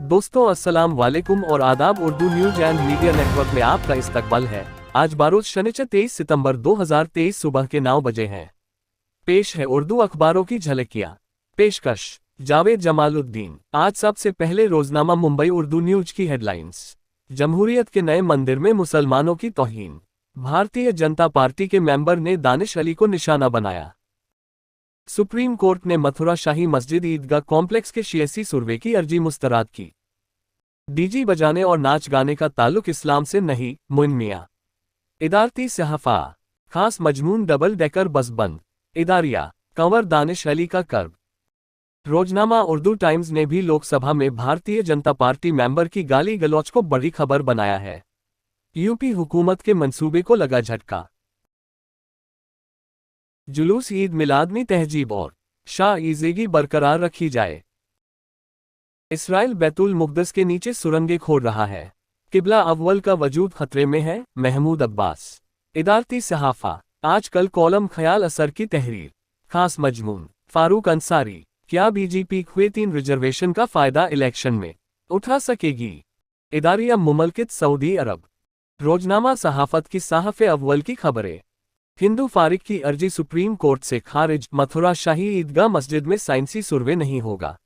दोस्तों अस्सलाम वालेकुम और आदाब। Urdu news and media network में आपका इस्तकबाल है। आज बारोज शनिचर 23 सितंबर 2023 सुबह के 9 बजे हैं। पेश है उर्दू अखबारों की झलकियां। पेशकश जावेद जमालुद्दीन। आज सबसे पहले रोजनामा मुंबई उर्दू न्यूज की हेडलाइंस। जमहूरियत के नए मंदिर में मुसलमानों की तौहीन। भारतीय जनता पार्टी के मेंबर ने दानिश अली को निशाना बनाया। सुप्रीम कोर्ट ने मथुरा शाही मस्जिद ईदगाह कॉम्प्लेक्स के शियासी सुरवे की अर्जी मुस्तरद की। डीजी बजाने और नाच गाने का ताल्लुक इस्लाम से नहीं, मोइन मियां। इदारती सहाफ़ा। खास मजमून डबल डेकर बस बंद। इदारिया कंवर दानिश अली का कर्ब। रोजनामा उर्दू टाइम्स ने भी लोकसभा में भारतीय जनता पार्टी मेंबर की गाली गलौच को बड़ी खबर बनाया है। यूपी हुकूमत के मंसूबे को लगा झटका। जुलूस ईद मिलादनी तहजीब और शाह-ई-ज़ेगी बरकरार रखी जाए। इसराइल बैतुल मुक़द्दस के नीचे सुरंगें खोद रहा है। किबला अव्वल का वजूद खतरे में है, महमूद अब्बास। इदारती सहाफ़ा। आजकल कॉलम ख्याल असर की तहरीर। खास मजमून फारूक अंसारी। क्या बीजेपी ख्वेतीन रिजर्वेशन का फ़ायदा इलेक्शन में उठा सकेगी? इदारिया मुमलकित सऊदी अरब। रोजनामा सहाफ़त की साहफ़े अव्वल की खबरें। हिंदू फारिक की अर्जी सुप्रीम कोर्ट से खारिज। मथुरा शाही ईदगाह मस्जिद में साइंसी सुरवे नहीं होगा।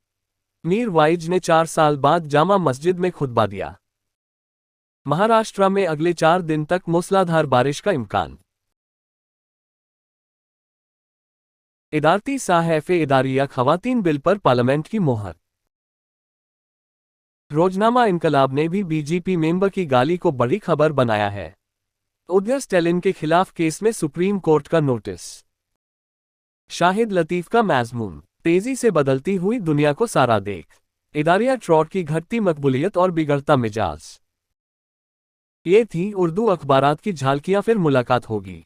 मीर वाइज ने 4 साल बाद जामा मस्जिद में खुतबा दिया। महाराष्ट्र में अगले 4 दिन तक मूसलाधार बारिश का इम्कान। इदारती साहफ़े इदारिया खवातीन बिल पर पार्लियामेंट की मोहर। रोजनामा इनकलाब ने भी बीजेपी मेंबर की गाली को बड़ी खबर बनाया है। उधर स्टेलिन के खिलाफ केस में सुप्रीम कोर्ट का नोटिस। शाहिद लतीफ का मज़मून। तेजी से बदलती हुई दुनिया को सारा देख। इदारिया ट्रॉट की घटती मकबूलियत और बिगड़ता मिजाज। ये थी उर्दू अखबारात की झालकियां, फिर मुलाकात होगी।